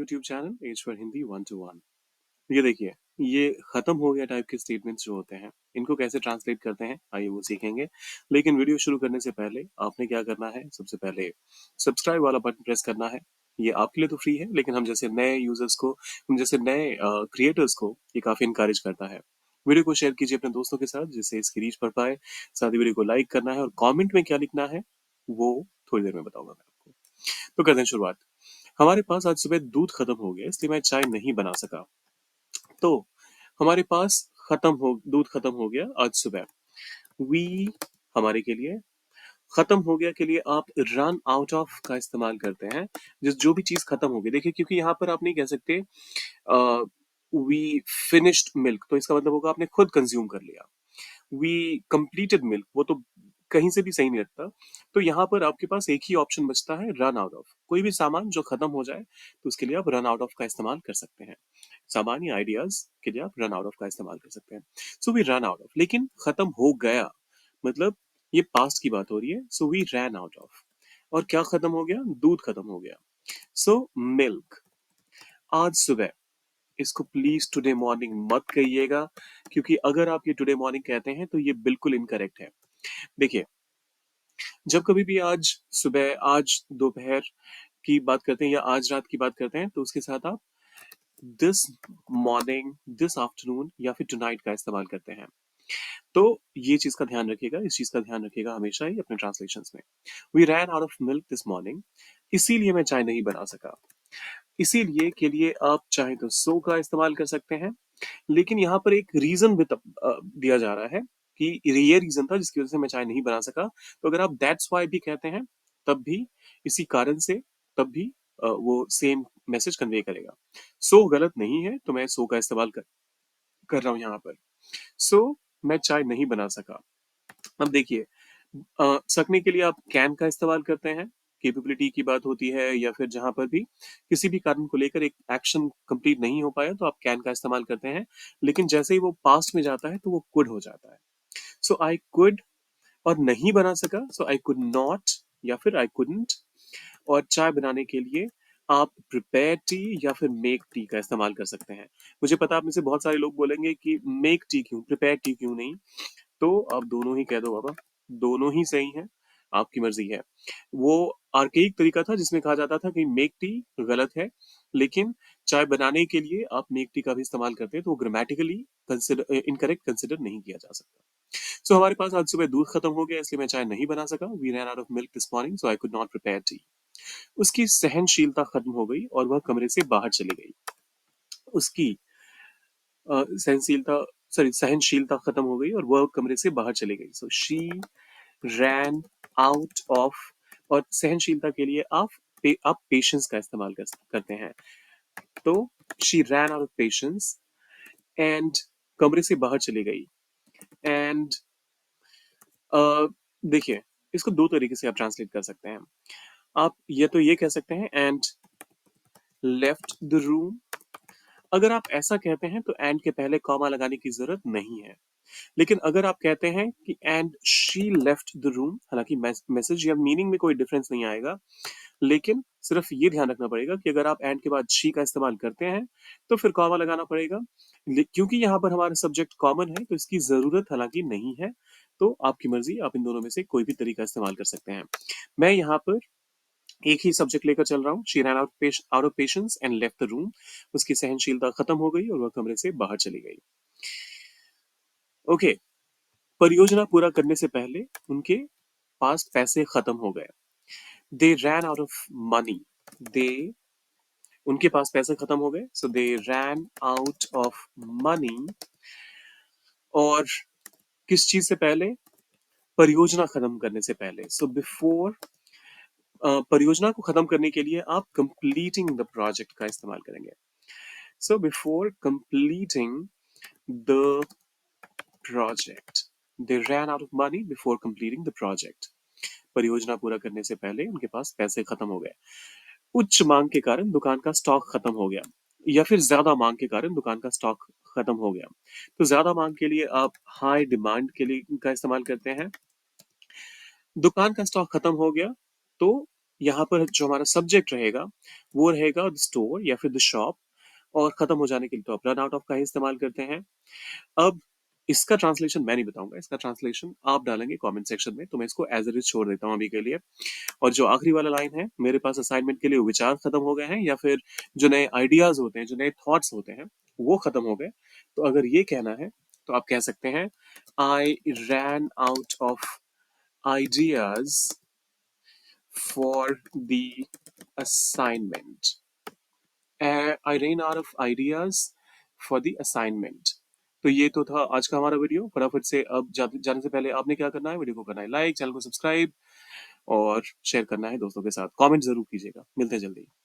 YouTube channel as for Hindi 1 to 1। ये देखिए, ये खत्म हो गया टाइप के स्टेटमेंट्स जो होते हैं, इनको कैसे ट्रांसलेट करते हैं आइए वो सीखेंगे। लेकिन वीडियो शुरू करने से पहले आपने क्या करना है, सबसे पहले सब्सक्राइब वाला बटन प्रेस करना है। ये आपके लिए तो फ्री है, लेकिन हम जैसे नए यूजर्स को, हम जैसे नए क्रिएटर्स को ये काफी इंकरेज करता है। वीडियो को शेयर कीजिए अपने दोस्तों के साथ जिससे इसकी रीच बढ़ पाए। साथ ही वीडियो को लाइक करना है और कमेंट में क्या लिखना है वो थोड़ी देर में बताऊंगा मैं आपको। तो करते हैं शुरुआत। हमारे पास आज सुबह दूध खत्म हो गया इसलिए मैं चाय नहीं बना सका। तो हमारे पास दूध खत्म हो गया आज सुबह। वी हमारे के लिए, खत्म हो गया के लिए आप रन आउट ऑफ का इस्तेमाल करते हैं। जिस जो भी चीज खत्म हो गई, देखिए क्योंकि यहाँ पर आप नहीं कह सकते वी फिनिश्ड मिल्क, तो इसका मतलब होगा आपने खुद कंज्यूम कर लिया। वी कंप्लीटेड मिल्क, वो तो कहीं से भी सही नहीं लगता। तो यहाँ पर आपके पास एक ही ऑप्शन बचता है, रन आउट ऑफ। कोई भी सामान जो खत्म हो जाए तो उसके लिए आप रन आउट ऑफ का इस्तेमाल कर सकते हैं। सामान या आइडियाज के लिए आप रन आउट ऑफ का इस्तेमाल कर सकते हैं। So we run out of, लेकिन खत्म हो गया मतलब ये पास्ट की बात हो रही है। So we ran out of. और क्या खत्म हो गया? दूध खत्म हो गया। सो मिल्क आज सुबह। इसको प्लीज टुडे मॉर्निंग मत कहिएगा, क्योंकि अगर आप ये टुडे मॉर्निंग कहते हैं तो ये बिल्कुल इनकरेक्ट है। देखिए, जब कभी भी आज सुबह, आज दोपहर की बात करते हैं या आज रात की बात करते हैं तो उसके साथ आप दिस मॉर्निंग, दिस आफ्टरनून या फिर टुनाइट का इस्तेमाल करते हैं। तो ये चीज का ध्यान रखिएगा, इस चीज का ध्यान रखिएगा हमेशा ही अपने ट्रांसलेशंस में। We ran out of milk this morning, इसीलिए मैं चाय नहीं बना सका। इसीलिए के लिए आप चाहे तो सो का इस्तेमाल कर सकते हैं, लेकिन यहाँ पर एक रीजन भी दिया जा रहा है कि ये रीजन था जिसकी वजह से मैं चाय नहीं बना सका। तो अगर आप दैट्स वाई भी कहते हैं तब भी इसी कारण से, तब भी वो सेम मैसेज कन्वे करेगा। सो गलत नहीं है, तो मैं सो का इस्तेमाल कर रहा हूँ यहाँ पर। सो मैं चाय नहीं बना सका। अब देखिए, सकने के लिए आप कैन का इस्तेमाल करते हैं। कैपेबिलिटी की बात होती है या फिर जहां पर भी किसी भी कारण को लेकर एक एक्शन कंप्लीट नहीं हो पाया तो आप कैन का इस्तेमाल करते हैं। लेकिन जैसे ही वो पास्ट में जाता है तो वो कुड हो जाता है। सो आई कुड, और नहीं बना सका सो आई कुड नॉट या फिर आई कुडंट। और चाय बनाने के लिए आप प्रिपेयर टी या फिर मेक टी का इस्तेमाल कर सकते हैं। मुझे पता आप में से बहुत सारे लोग बोलेंगे कि मेक टी क्यों, प्रिपेयर टी क्यों नहीं। तो आप दोनों ही कह दो बाबा, दोनों ही सही है, आपकी मर्जी है। वो आर्केइक तरीका था जिसमें कहा जाता था कि मेक टी गलत है, लेकिन चाय बनाने के लिए आप मेक टी का भी इस्तेमाल करते हैं तो वो ग्रामेटिकली कंसिडर इनकरेक्ट कंसिडर नहीं किया जा सकता। सो हमारे पास आज सुबह दूध खत्म हो गया इसलिए मैं चाय नहीं बना सका। We ran out of milk this morning so I could not prepare tea. उसकी सहनशीलता खत्म हो गई और वह कमरे से बाहर चली गई। उसकी सहनशीलता, सॉरी, सहनशीलता खत्म हो गई और वह कमरे से बाहर चली गई। So she rain out of. और सहनशीलता के लिए आप पेशेंस का इस्तेमाल करते हैं। तो she rain out of patience and कमरे से बाहर चली गई। एंड देखिए, इसको दो तरीके से आप ट्रांसलेट कर सकते हैं। आप ये तो ये कह सकते हैं एंड लेफ्ट द रूम। अगर आप ऐसा कहते हैं तो एंड के पहले कॉमा लगाने की जरूरत नहीं है। लेकिन अगर आप कहते हैं कि and she left the room, हालांकि मैसेज या मीनिंग में कोई डिफरेंस नहीं आएगा, लेकिन सिर्फ ये ध्यान रखना पड़ेगा कि अगर आप एंड के बाद शी का इस्तेमाल करते हैं तो फिर कॉमा लगाना पड़ेगा। क्योंकि यहाँ पर हमारा सब्जेक्ट कॉमन है तो इसकी जरूरत हालांकि नहीं है। तो आपकी मर्जी, आप इन दोनों में से कोई भी तरीका इस्तेमाल कर सकते हैं। मैं यहाँ पर एक ही सब्जेक्ट लेकर चल रहा हूँ। She rain out of patience and left the room. उसकी सहनशीलता खत्म हो गई और वह कमरे से बाहर चली गई। ओके, परियोजना पूरा करने से पहले उनके पास पैसे खत्म हो गए। दे रैन आउट ऑफ मनी। दे उनके पास पैसे खत्म हो गए सो दे रैन आउट ऑफ मनी। और किस चीज से पहले? परियोजना खत्म करने से पहले। सो बिफोर, परियोजना को खत्म करने के लिए आप कंप्लीटिंग द प्रोजेक्ट का इस्तेमाल करेंगे। So before completing the project, they ran out of money before completing the project. परियोजना पूरा करने से पहले उनके पास पैसे खत्म हो गए। उच्च मांग के कारण दुकान का स्टॉक खत्म हो गया, या फिर ज्यादा मांग के कारण दुकान का स्टॉक खत्म हो गया। तो ज्यादा मांग के लिए आप हाई डिमांड के लिए का इस्तेमाल करते हैं। दुकान का स्टॉक खत्म हो गया तो यहाँ पर जो हमारा सब्जेक्ट रहेगा, वो रहेगा द स्टोर या फिर द शॉप और खत्म हो जाने के लिए तो आप रन आउट ऑफ का ही इस्तेमाल करते हैं। अब इसका ट्रांसलेशन मैं नहीं बताऊँगा, इसका ट्रांसलेशन आप डालेंगे कमेंट सेक्शन में, तो मैं इसको एज़ इट इज़ छोड़ देता हूँ अभी के लिए। और जो आखिरी वाला लाइन है, मेरे पास असाइनमेंट के लिए विचार खत्म हो गए हैं या फिर जो नए आइडियाज़ होते हैं, जो नए थॉट्स होते हैं, वो खत्म हो गए। तो अगर ये कहना है, तो आप कह सकते हैं I ran out of ideas for the assignment. I ran out of ideas for the assignment. तो ये तो था आज का हमारा वीडियो। फटाफट से अब जाने से पहले आपने क्या करना है, वीडियो को करना है लाइक, चैनल को सब्सक्राइब और शेयर करना है दोस्तों के साथ। कमेंट ज़रूर कीजिएगा। मिलते हैं जल्दी।